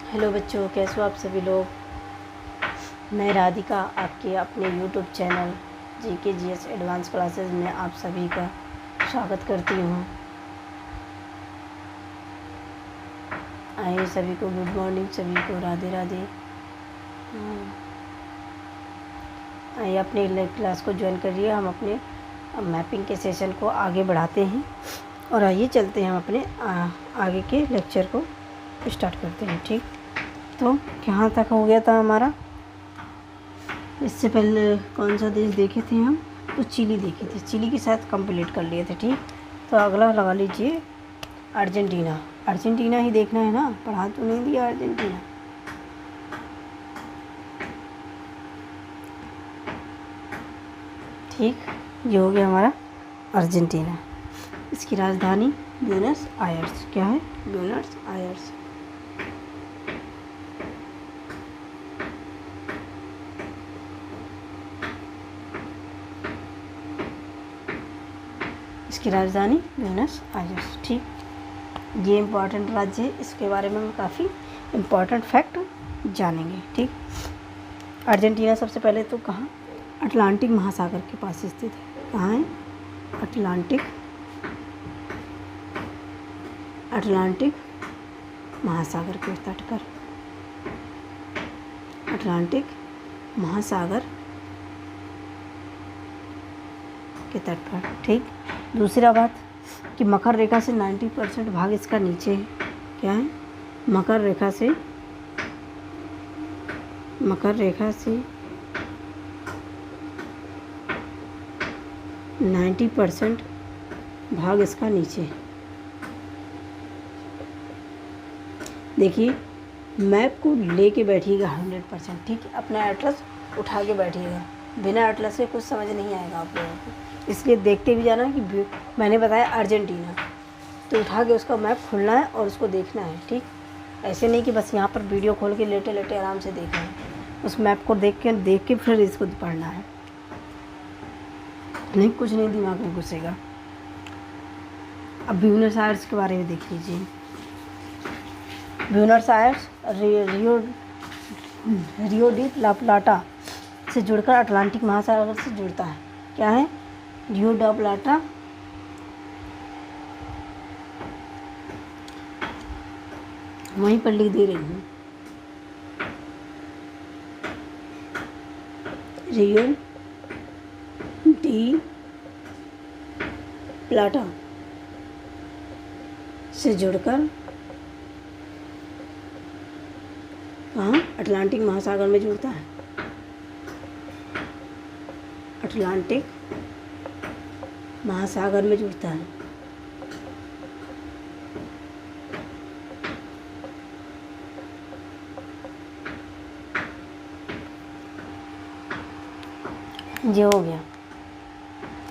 Hello बच्चों, कैसे हो आप सभी लोग। मैं राधिका आपके अपने YouTube channel GKGS advance classes में आप सभी का स्वागत करती हूँ। आइए सभी को गुड मॉर्निंग, सभी को राधे राधे। आइए अपने क्लास को ज्वाइन करिए। हम अपने मैपिंग के सेशन को आगे बढ़ाते हैं और आइए चलते हैं हम अपने आगे के लेक्चर को स्टार्ट करते हैं। ठीक, तो कहाँ तक हो गया था हमारा। इससे पहले कौन सा देश देखे थे हम, तो चिली देखे थे। चिली के साथ कंप्लीट कर लिए थे। ठीक, तो अगला लगा लीजिए अर्जेंटीना। अर्जेंटीना ही देखना है ना, पढ़ा तो नहीं दिया अर्जेंटीना। ठीक, ये हो गया हमारा अर्जेंटीना। इसकी राजधानी ब्यूनस आयर्स। क्या है? Buenos Aires. इसकी राजधानी ब्यूनस आयर्स। ठीक, ये इम्पॉर्टेंट राज्य है, इसके बारे में हम काफ़ी इम्पॉर्टेंट फैक्ट जानेंगे। ठीक, अर्जेंटीना सबसे पहले तो कहाँ? अटलांटिक महासागर के पास स्थित है। कहाँ है? अटलांटिक महासागर के तट पर। अटलांटिक महासागर के तट पर। ठीक, दूसरा बात कि मकर रेखा से 90% भाग इसका नीचे है। क्या है? मकर रेखा से 90% भाग इसका नीचे है। देखिए, मैप को लेके बैठिएगा 100%। ठीक है, अपना एटलस उठा के बैठिएगा। बिना एटलस से कुछ समझ नहीं आएगा आप लोगों को, इसलिए देखते भी जाना कि मैंने बताया अर्जेंटीना, तो उठा के उसका मैप खोलना है और उसको देखना है। ठीक, ऐसे नहीं कि बस यहाँ पर वीडियो खोल के लेटे लेटे आराम से देखना है। उस मैप को देख के फिर इसको पढ़ना है। नहीं, कुछ नहीं दिमाग में घुसेगा। अब ब्यूनस आयर्स के बारे में देख लीजिए। ब्यूनस आयर्स रियो डी ला प्लाटा से जुड़कर अटलांटिक महासागर से जुड़ता है। क्या है? रियो डी प्लाटा वहीं पर लिख दे रही हूँ। रियो डी प्लाटा से जुड़कर कहाँ? अटलांटिक महासागर में जुड़ता है। अटलांटिक महासागर में जुड़ता है। ये हो गया।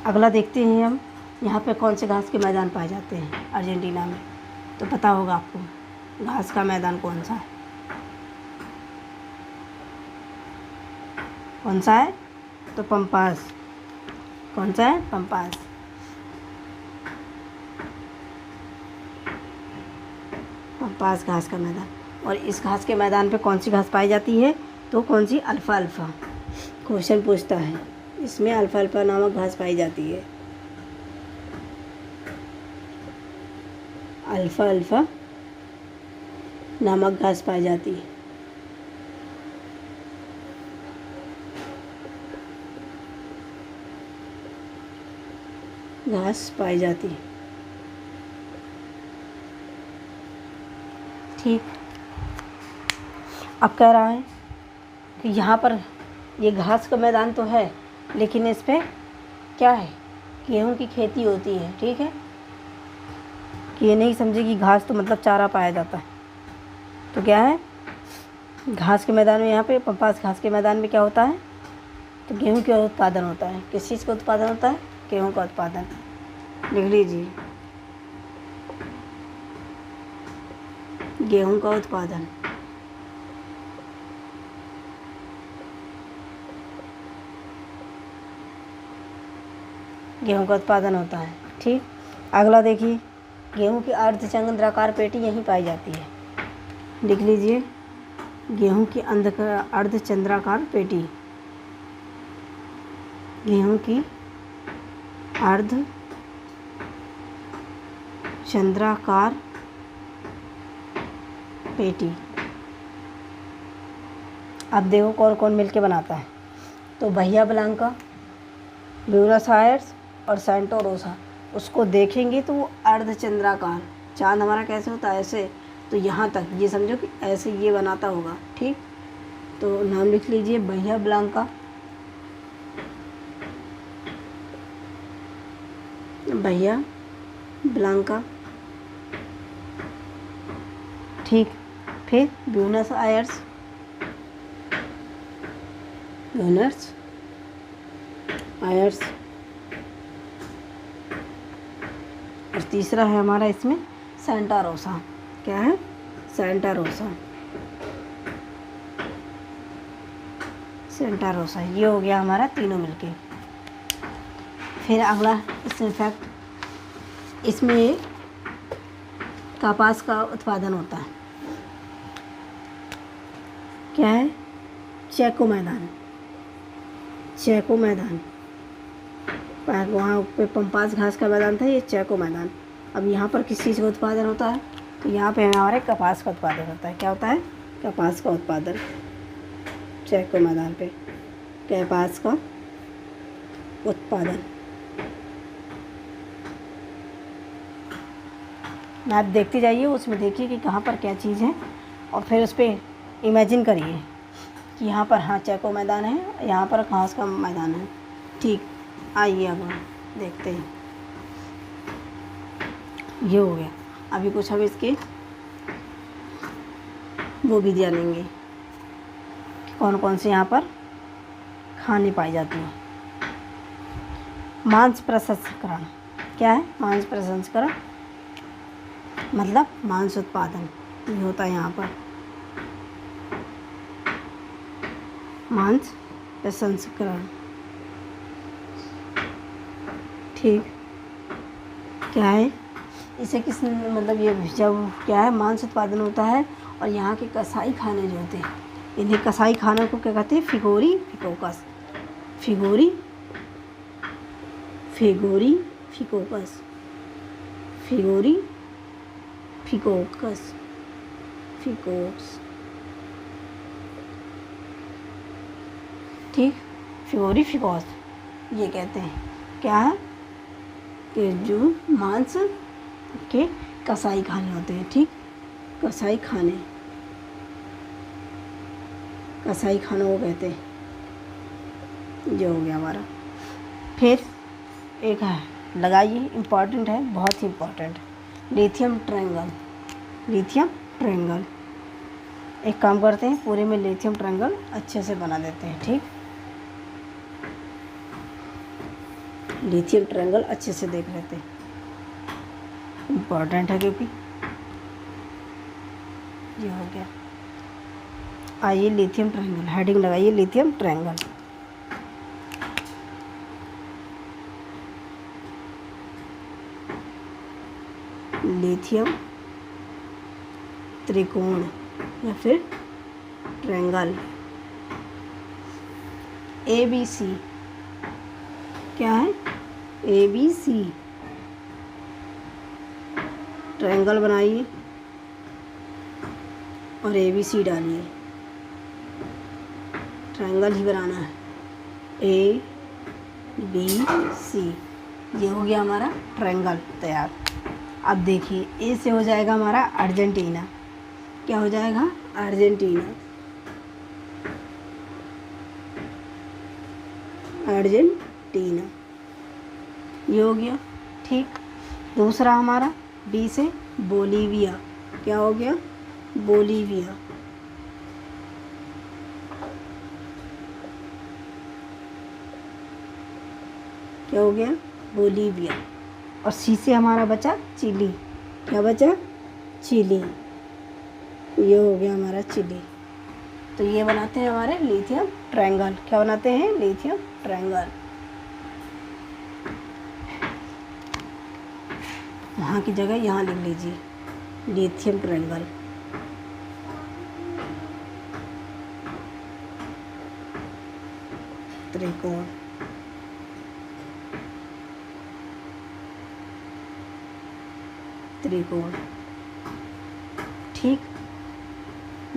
अगला देखते हैं हम, यहाँ पे कौन से घास के मैदान पाए जाते हैं अर्जेंटीना में। तो पता होगा आपको घास का मैदान कौन सा है। कौन सा है? तो पंपास। कौन सा है? पंपास। पंपास घास का मैदान। और इस घास के मैदान पे कौन सी घास पाई जाती है? तो कौन सी? Alpha alpha. क्वेश्चन पूछता है, इसमें अल्फ़ा अल्फ़ा नामक घास पाई जाती है। अल्फ़ा अल्फ़ा नामक घास पाई जाती है। घास पाई जाती है। ठीक, अब कह रहा है कि यहाँ पर ये घास का मैदान तो है, लेकिन इस पे क्या है? गेहूँ की खेती होती है। ठीक है, कि ये नहीं समझे कि घास तो मतलब चारा पाया जाता है। तो क्या है? घास के मैदान में, यहाँ पे पंपास घास के मैदान में क्या होता है? तो गेहूँ का उत्पादन होता है। किस चीज़ का उत्पादन होता है? गेहूँ का उत्पादन। लिख लीजिए, गेहूँ का उत्पादन। गेहूँ का उत्पादन होता है। ठीक, अगला देखिए, गेहूँ की अर्धचंद्राकार पेटी यहीं पाई जाती है। लिख लीजिए, गेहूं की अर्धचंद्राकार पेटी, गेहूं की अर्धचंद्राकार पेटी। अब देखो कौन कौन मिलके बनाता है। तो bahia blanca, ब्यूनस आयर्स और सैंटा रोसा, उसको देखेंगे तो वो अर्धचंद्राकार, चांद हमारा कैसे होता है ऐसे, तो यहाँ तक ये समझो कि ऐसे ये बनाता होगा। ठीक, तो नाम लिख लीजिए bahia blanca, bahia blanca। ठीक, फिर ब्यूनस आयर्स, ब्यूनस आयर्स, और तीसरा है हमारा इसमें सैंटा रोसा। क्या है? Santa Rosa, Santa Rosa. ये हो गया हमारा तीनों मिलके। फिर अगला इसमें फैक्ट, इसमें कपास का उत्पादन होता है। क्या है? चेको मैदान, चेको मैदान। वहाँ पे पंपास घास का मैदान था, ये चेको मैदान। अब यहाँ पर किस चीज़ का उत्पादन होता है? तो यहाँ पे हमारे कपास का उत्पादन होता है। क्या होता है? कपास का उत्पादन। चेको मैदान पे कपास का उत्पादन। मैप देखते जाइए, उसमें देखिए कि कहाँ पर क्या चीज़ है, और फिर उस पर इमेजिन करिए कि यहाँ पर हाँ चेको मैदान है, यहाँ पर घास का मैदान है। ठीक, आइए अब देखते हैं। ये हो गया। अभी कुछ हम इसके वो भी जानेंगे कि कौन कौन से यहाँ पर खाने पाई जाती हैं। मांस प्रसंस्करण। क्या है? मांस प्रसंस्करण मतलब मांस उत्पादन ये होता है यहाँ पर। मांस प्रसंस्करण। ठीक, क्या है इसे किस मतलब ये जब क्या है मांस उत्पादन होता है, और यहाँ के कसाई खाने जो होते हैं, इन्हें कसाई खानों को क्या कहते हैं? फिगोरी फिकोकस, फिगोरी फिगोरी फिकोकस, फिगोरी फिकोकस, फिकोक्स। ठीक, फिगोरी फिकोस ये कहते हैं। क्या है? कि जो मांस के कसाई खाने होते हैं। ठीक, कसाई खाने, कसाई खानों को कहते हैं। जो हो गया हमारा। फिर एक है, लगाइए, इम्पॉर्टेंट है, बहुत ही important, lithium triangle. Lithium triangle. एक काम करते हैं, पूरे में लिथियम ट्रायंगल अच्छे से बना देते हैं। ठीक, लिथियम ट्रायंगल अच्छे से देख लेते हैं, इम्पॉर्टेंट है क्योंकि ये हो गया। आइए लिथियम ट्रायंगल, हेडिंग लगाइए लिथियम ट्रायंगल। लिथियम त्रिकोण या फिर ट्रायंगल। ABC। क्या है? ABC ट्रायंगल बनाइए और ABC डालिए। ट्रायंगल ही बनाना है, ABC। ये हो गया हमारा ट्रायंगल तैयार। अब देखिए, ए से हो जाएगा हमारा अर्जेंटीना। क्या हो जाएगा? Argentina, Argentina. ये हो गया। ठीक, दूसरा हमारा बी से बोलीविया। क्या हो गया? बोलीविया। क्या हो गया? बोलीविया। और सी से हमारा बचा चिली। क्या बचा? चिली। ये हो गया हमारा चिली। तो ये बनाते हैं हमारे लिथियम ट्रायंगल। क्या बनाते हैं? Lithium triangle. वहाँ की जगह यहाँ लिख लीजिए लिथियम ट्रायंगल। त्रिकोण, त्रिकोण। ठीक,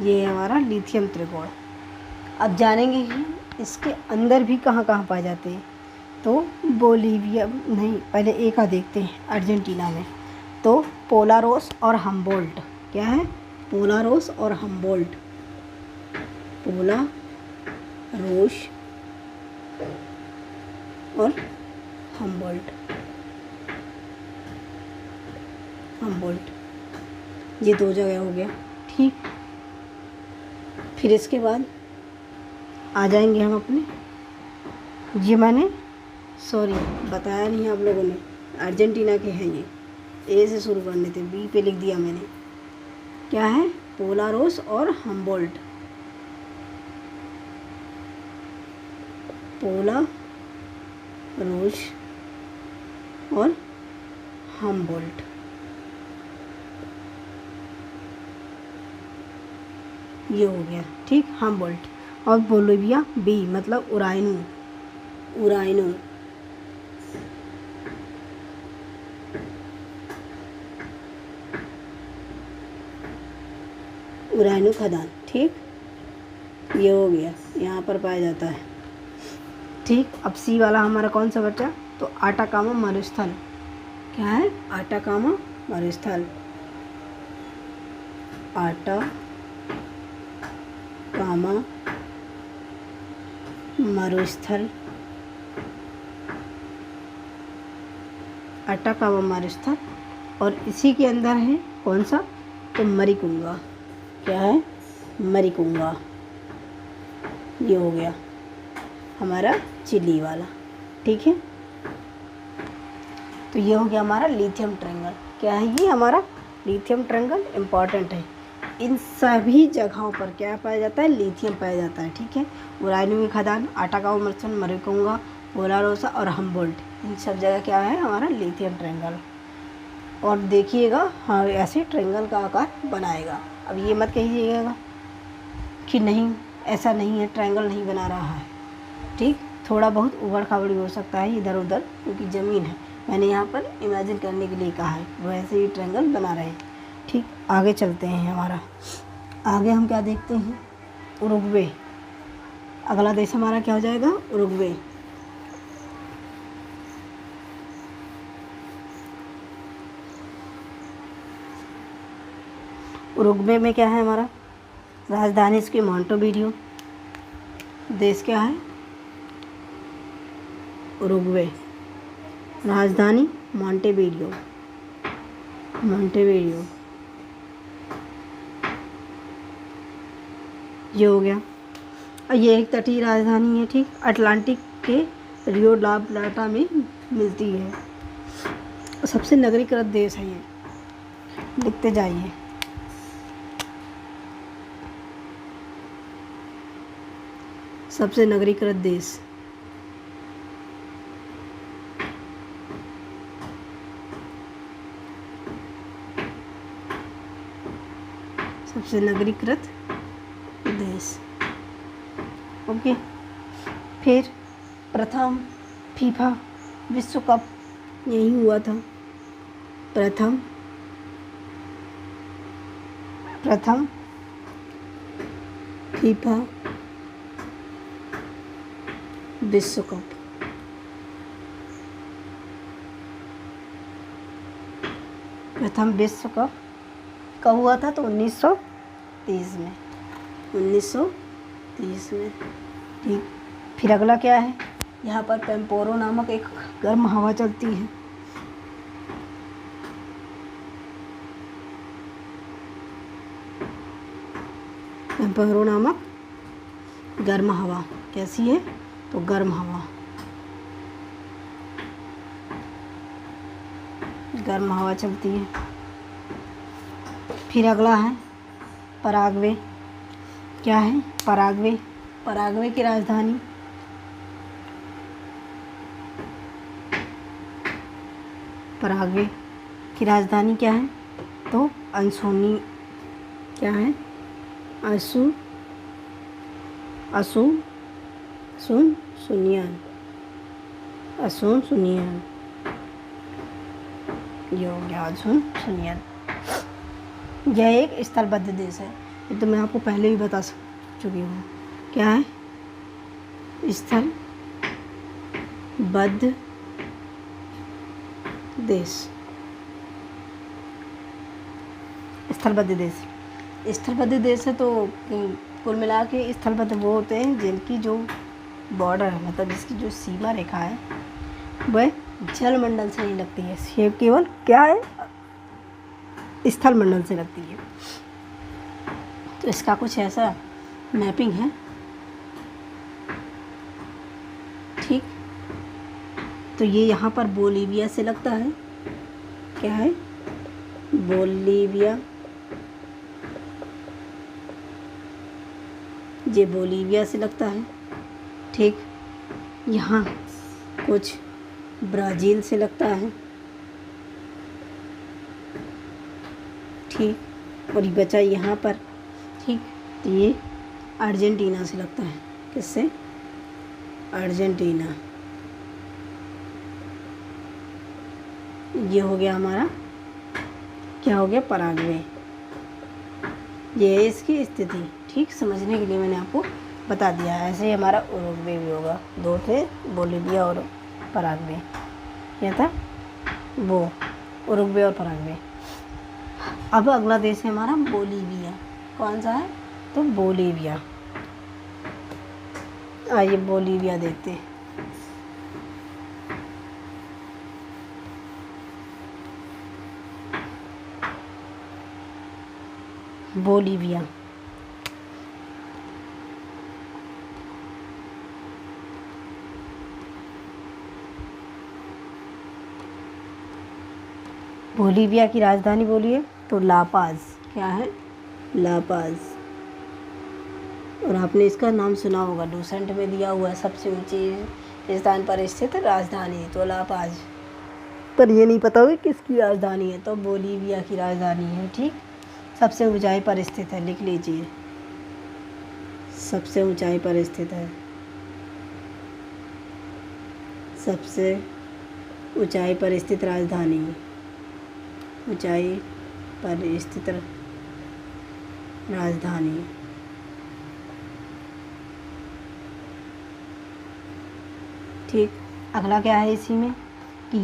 ये हमारा लिथियम त्रिकोण। अब जानेंगे कि इसके अंदर भी कहाँ कहाँ पाए जाते हैं। तो बोलीविया नहीं, पहले एक का देखते हैं, अर्जेंटीना में। तो पोलारोस और हम्बोल्ट, क्या है? पोलारोस और हम्बोल्ट, पोलारोस और हम्बोल्ट, हम्बोल्ट, ये दो जगह हो गया। ठीक, फिर इसके बाद आ जाएंगे हम अपने, ये मैंने सॉरी बताया नहीं आप लोगों ने, अर्जेंटीना के हैं ये, ए से शुरू करने थे, बी पे लिख दिया मैंने। क्या है? पोलारोस और हम्बोल्ट, पोलारोस और हम्बोल्ट। ये हो गया। ठीक, हम्बोल्ट। और बोलीविया बी मतलब उराइनो, उराइनो, उराइनो खदान। ठीक, ये हो गया, यहाँ पर पाया जाता है। ठीक, अब सी वाला हमारा कौन सा बचा? तो आटाकामा मरुस्थल। क्या है? आटाकामा मरुस्थल, आटाकामा मरुस्थल, आटाकामा मरुस्थल। और इसी के अंदर है कौन सा? तो मरिकुंगा। क्या है? मरिकुंगा। ये हो गया हमारा चिली वाला। ठीक है, तो ये हो गया हमारा लिथियम ट्रायंगल। क्या है ये? हमारा लिथियम ट्रायंगल इम्पॉर्टेंट है। इन सभी जगहों पर क्या पाया जाता है? लिथियम पाया जाता है। ठीक है, उराइनो की खदान, आटाकामा मरुस्थल, मरिकुंगा, पोलारोसा और हम्बोल्ट, इन सब जगह क्या है? हमारा लिथियम ट्रायंगल। और देखिएगा, हाँ, ऐसे ट्रायंगल का आकार बनाएगा। अब ये मत कहिएगा कि नहीं, ऐसा नहीं है, ट्रायंगल नहीं बना रहा है। ठीक, थोड़ा बहुत उबड़ खाबड़ हो सकता है इधर उधर, क्योंकि ज़मीन है। मैंने यहाँ पर इमेजिन करने के लिए कहा है, वैसे ही ट्रायंगल बना रहे हैं। ठीक, आगे चलते हैं। हमारा आगे हम क्या देखते हैं? उरुग्वे। अगला देश हमारा क्या हो जाएगा? उरुग्वे। उरुग्वे में क्या है हमारा? राजधानी इसकी मोंटेवीडियो। देश क्या है? उरुग्वे। राजधानी मोंटेवीडियो, मोंटेवीडियो। ये हो गया। और ये एक तटीय राजधानी है। ठीक, अटलांटिक के रियो ला प्लाटा में मिलती है। सबसे नगरीकृत देश है ये, लिखते जाइए। सबसे नगरीकृत देश, सबसे नगरीकृत देश। ओके, फिर प्रथम फीफा विश्व कप यही हुआ था। प्रथम फीफा विश्व कप प्रथम विश्व कप कब हुआ था? तो 1930 में, 1930 में। ठीक, फिर अगला क्या है? यहाँ पर पेम्पोरो नामक एक गर्म हवा चलती है। पेम्पोरो नामक गर्म हवा कैसी है? तो गर्म हवा, गर्म हवा चलती है। फिर अगला है पराग्वे। क्या है? पराग्वे। पराग्वे की राजधानी पराग्वे की राजधानी क्या है? तो अंसोनी। क्या है? सुनियन, असुन सुनियन, ये हो गया असुन सुनियन। यह एक स्थलबद्ध देश है, ये तो मैं आपको पहले ही बता चुकी हूँ। क्या है? स्थलबद्ध देश। स्थलबद्ध देश, स्थलबद्ध देश है तो कुल मिला के स्थलबद्ध वो होते हैं जिनकी जो बॉर्डर है, मतलब जिसकी जो सीमा रेखा है वह जलमंडल से नहीं लगती है, ये केवल क्या है? स्थलमंडल से लगती है। तो इसका कुछ ऐसा मैपिंग है, ठीक। तो ये यहाँ पर बोलीविया से लगता है। क्या है? बोलीविया, ये बोलीविया से लगता है, ठीक। यहाँ कुछ ब्राज़ील से लगता है, ठीक। और ये बचा यहाँ पर, ठीक। तो ये अर्जेंटीना से लगता है। किससे? अर्जेंटीना। ये हो गया हमारा, क्या हो गया? पराग्वे। ये है इसकी स्थिति, ठीक। समझने के लिए मैंने आपको बता दिया है। ऐसे ही हमारा उरुग्वे भी होगा। दो थे, बोलीविया और पराग्वे। क्या था? वो उरुग्वे और पराग्वे। अब अगला देश है हमारा बोलीविया। कौन सा है? तो बोलीविया। आइए बोलीविया देखते हैं। बोलीविया, बोलीविया की राजधानी बोलिए तो लापाज। क्या है? लापाज। और आपने इसका नाम सुना होगा, डूसेंट में दिया हुआ है, सबसे ऊंचे स्थान पर स्थित राजधानी तो लापाज। पर ये नहीं पता होगी किसकी राजधानी है, तो बोलीविया की राजधानी है, ठीक। सबसे ऊंचाई पर स्थित है, लिख लीजिए, सबसे ऊंचाई पर स्थित है, सबसे ऊंचाई पर स्थित राजधानी, ऊंचाई पर स्थित राजधानी, ठीक। अगला क्या है इसी में कि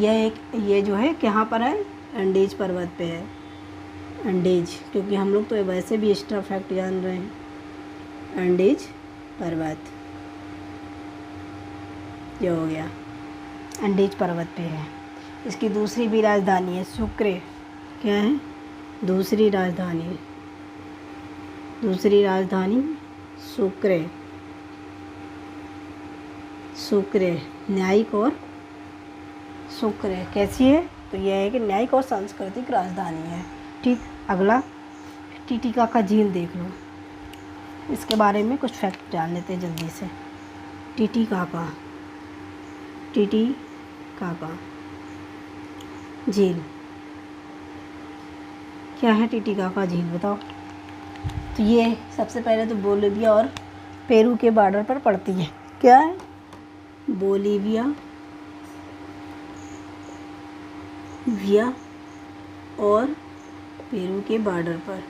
ये जो है कहाँ पर है? एंडीज पर्वत पे है। एंडीज, क्योंकि हम लोग तो वैसे भी एक्स्ट्रा फैक्ट जान रहे हैं। एंडीज पर्वत, ये हो गया, एंडीज पर्वत पे है। इसकी दूसरी भी राजधानी है सुक्रे। क्या है? दूसरी राजधानी, दूसरी राजधानी सुक्रे। सुक्रे न्यायिक और सुक्रे कैसी है? तो यह है कि न्यायिक और सांस्कृतिक राजधानी है, ठीक। अगला टिटिकाका झील देख लो, इसके बारे में कुछ फैक्ट जान लेते हैं जल्दी से। टिटिकाका, टिटिकाका झील क्या है? टिटिकाका झील बताओ। तो ये सबसे पहले तो बोलीविया और पेरू के बॉर्डर पर पड़ती है। क्या है? बोलीविया और पेरू के बॉर्डर पर,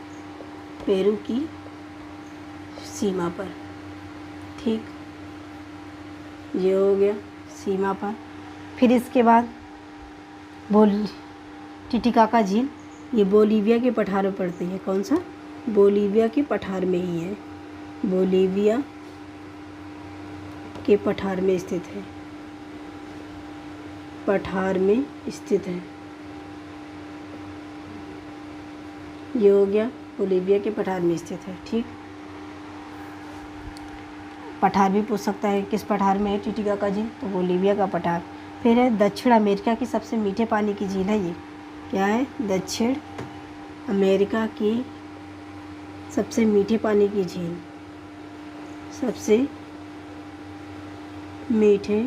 पेरू की सीमा पर, ठीक। ये हो गया सीमा पर। फिर इसके बाद टिटिकाका झील, ये बोलीविया के पठार में पड़ती है। कौन सा? बोलीविया के पठार में ही है, बोलीविया के पठार में स्थित है, पठार में स्थित है। ये हो गया बोलीविया के पठार में स्थित है, ठीक। पठार भी पूछ सकता है, किस पठार में है टिटिकाका झील? तो बोलीविया का पठार। फिर है दक्षिण अमेरिका की सबसे मीठे पानी की झील है ये। क्या है? दक्षिण अमेरिका की सबसे मीठे पानी की झील, सबसे मीठे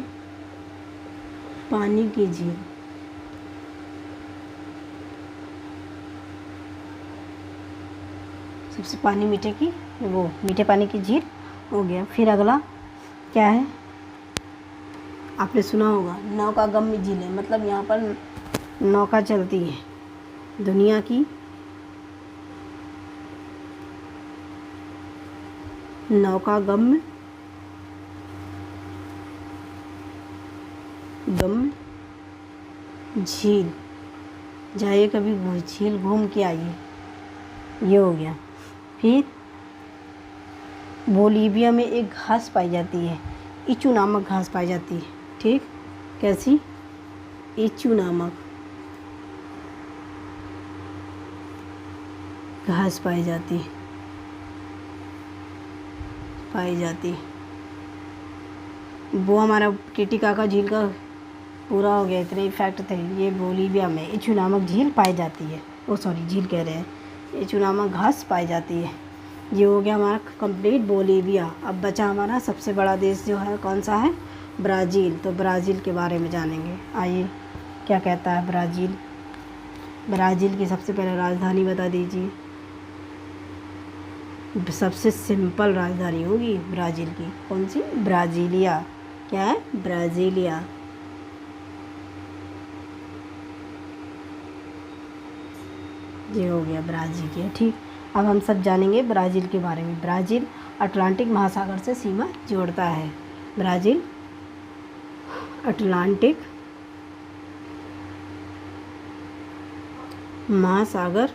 पानी की झील। सबसे पानी मीठे की, वो मीठे पानी की झील हो गया। फिर अगला क्या है? आपने सुना होगा नौकागम्य झील है, मतलब यहाँ पर नौका चलती है। दुनिया की नौकागम्य झील, जाइए कभी झील घूम के आइए। ये हो गया। फिर बोलीविया में एक घास पाई जाती है, इचू नामक घास पाई जाती है। ठीक, कैसी? इचू नामक घास पाई जाती है। वो हमारा टिटिकाका झील का पूरा हो गया। इतने इफेक्ट थे। ये बोलीविया में इचू नामक झील पाई जाती है। झील कह रहे हैं, इचू नामक घास पाई जाती है। ये हो गया हमारा कंप्लीट बोलीविया। अब बचा हमारा सबसे बड़ा देश जो है, कौन सा है? ब्राज़ील। तो ब्राज़ील के बारे में जानेंगे। आइए, क्या कहता है ब्राज़ील? ब्राज़ील की सबसे पहले राजधानी बता दीजिए। सबसे सिंपल राजधानी होगी ब्राज़ील की, कौन सी? ब्राज़ीलिया। क्या है? ब्राज़ीलिया। ये हो गया ब्राज़ील की। ठीक, अब हम सब जानेंगे ब्राज़ील के बारे में। ब्राज़ील अटलांटिक महासागर से सीमा जोड़ता है। ब्राज़ील अटलांटिक महासागर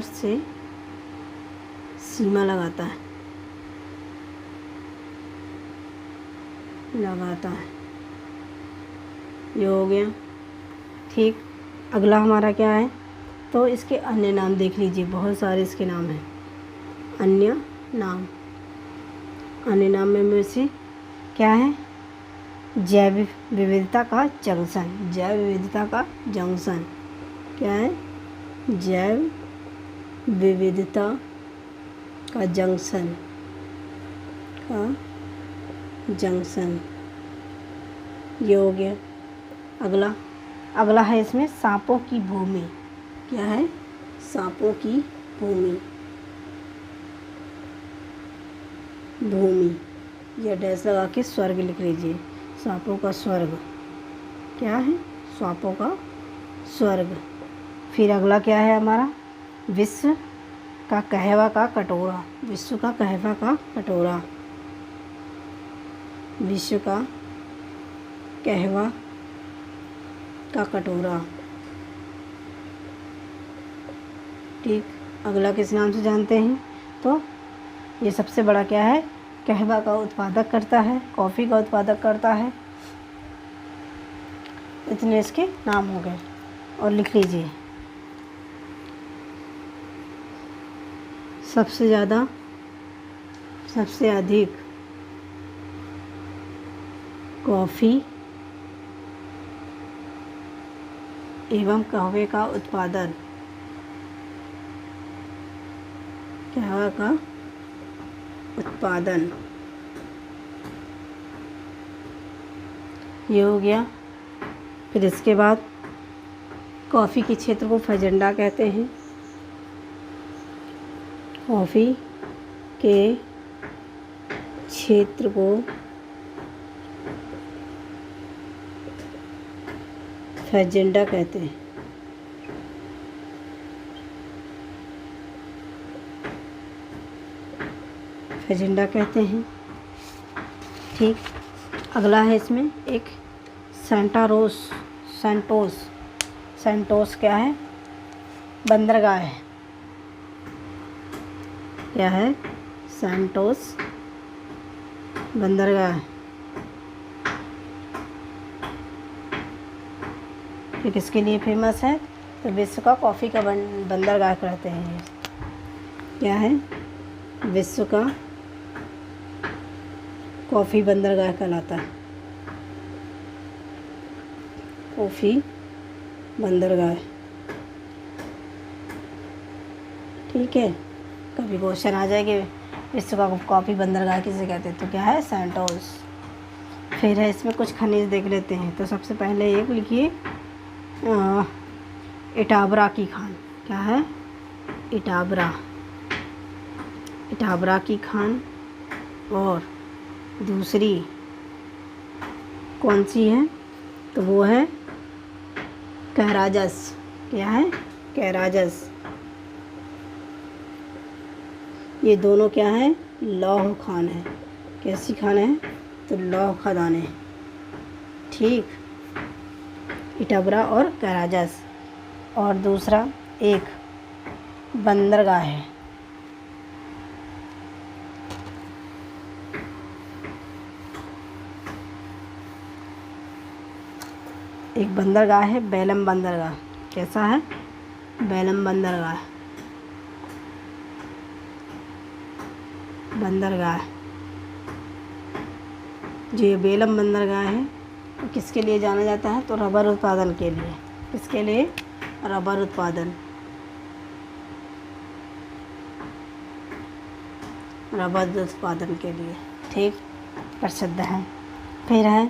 से सीमा लगाता है। ये हो गया। ठीक, अगला हमारा क्या है? तो इसके अन्य नाम देख लीजिए, बहुत सारे इसके नाम हैं। अन्य नाम में से क्या है? जैव विविधता का जंक्शन। क्या है? जैव विविधता का जंक्शन। ये हो गया। अगला है इसमें सांपों की भूमि। क्या है? सांपों की भूमि। या डैश लगा के स्वर्ग लिख लीजिए। सांपों का स्वर्ग। क्या है? सांपों का स्वर्ग। फिर अगला क्या है हमारा? विश्व का कहवा का कटोरा। विश्व का कहवा का कटोरा। विश्व का कहवा का कटोरा। ठीक, अगला किस नाम से जानते हैं? तो ये सबसे बड़ा क्या है? कहवा का उत्पादक करता है, कॉफ़ी का उत्पादक करता है। इतने इसके नाम हो गए। और लिख लीजिए, सबसे अधिक कॉफ़ी एवं कहवे का उत्पादन, ये हो गया। फिर इसके बाद कॉफ़ी के क्षेत्र को फजेंडा कहते हैं। कॉफ़ी के क्षेत्र को फजेंडा कहते हैं। ठीक, अगला है इसमें एक सेंटोस क्या है? बंदरगाह है। क्या है? सेंटोस बंदरगाह। ये किसके लिए फेमस है? तो विश्व का कॉफ़ी का बंदरगाह कहते हैं। क्या है? विश्व का कॉफ़ी बंदरगाह कहलाता है। कॉफ़ी बंदरगाह। ठीक है, कभी क्वेश्चन आ जाएगी विश्व का कॉफ़ी बंदरगाह किसे कहते हैं? तो क्या है? सेंटोस। फिर है इसमें कुछ खनिज देख लेते हैं। तो सबसे पहले एक लिखिए, इटावरा की खान। क्या है? इटावरा की खान। और दूसरी कौन सी है, तो वो है कैराजस। क्या है? कैराजस। ये दोनों क्या है? लौह खान है। कैसी खान है? तो लौह खदान है। ठीक, इटबरा और कैराजस। और दूसरा एक बंदरगाह है। एक बंदरगाह है, बेलम बंदरगाह। कैसा है? बेलम बंदरगाह। बंदरगाह जो ये बेलम बंदरगाह है, तो किसके लिए जाना जाता है? तो रबर उत्पादन के लिए। किसके लिए? रबर उत्पादन। रबर उत्पादन के लिए। ठीक, प्रसिद्ध है। फिर है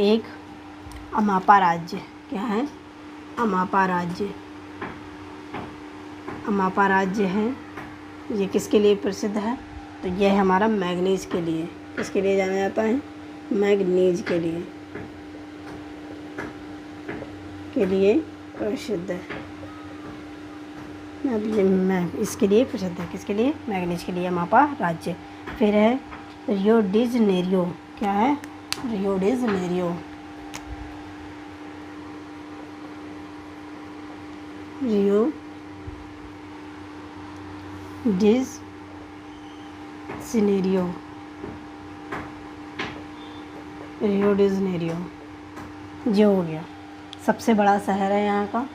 एक अमापा राज्य। क्या है? अमापा राज्य। अमापा राज्य है, ये किसके लिए प्रसिद्ध है? तो यह है हमारा मैग्नीज के लिए। किसके लिए जाना जाता है? मैग्नीज के लिए प्रसिद्ध है। मैं इसके लिए प्रसिद्ध है। किसके लिए? मैग्नीज के लिए अमापा राज्य। फिर है रियो डी जनेरियो। क्या है? Rio de Janeiro. Rio de Janeiro. Rio de Janeiro जो हो गया। सबसे बड़ा शहर है यहाँ का।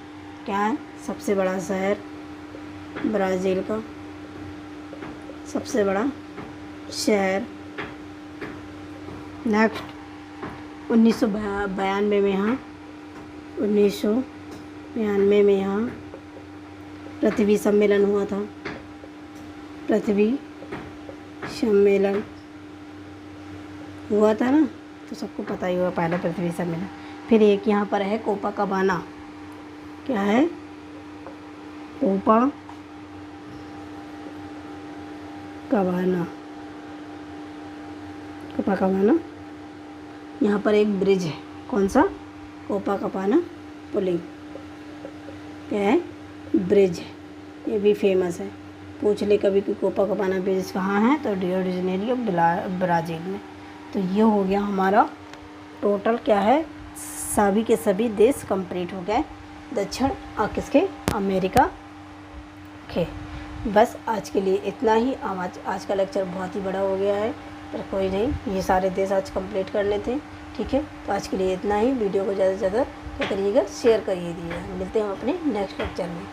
क्या है? सबसे बड़ा शहर ब्राज़ील का सबसे बड़ा शहर। नेक्स्ट 1992 में यहाँ 1992 में यहाँ पृथ्वी सम्मेलन हुआ था। पृथ्वी सम्मेलन हुआ था ना, तो सबको पता ही होगा पहला पृथ्वी सम्मेलन। फिर एक यहाँ पर है कोपाकाबाना। क्या है? कोपाकाबाना। कोपाकाबाना। यहाँ पर एक ब्रिज है। कौन सा? Copacabana pulling. क्या है? ब्रिज है, ये भी फेमस है। पूछ ले कभी कि कोपाकाबाना ब्रिज कहाँ है, तो रियो डी जेनेरियो ब्राज़ील में। तो ये हो गया हमारा टोटल। क्या है? सभी के सभी देश कंप्लीट हो गए दक्षिण किसके? अमेरिका के। बस आज के लिए इतना ही। आज का लेक्चर बहुत ही बड़ा हो गया है, पर कोई नहीं, ये सारे देश आज कंप्लीट करने थे। ठीक है, तो आज के लिए इतना ही। वीडियो को ज़्यादा से ज़्यादा क्या करिएगा? शेयर करिए। मिलते हैं अपने नेक्स्ट लेक्चर में।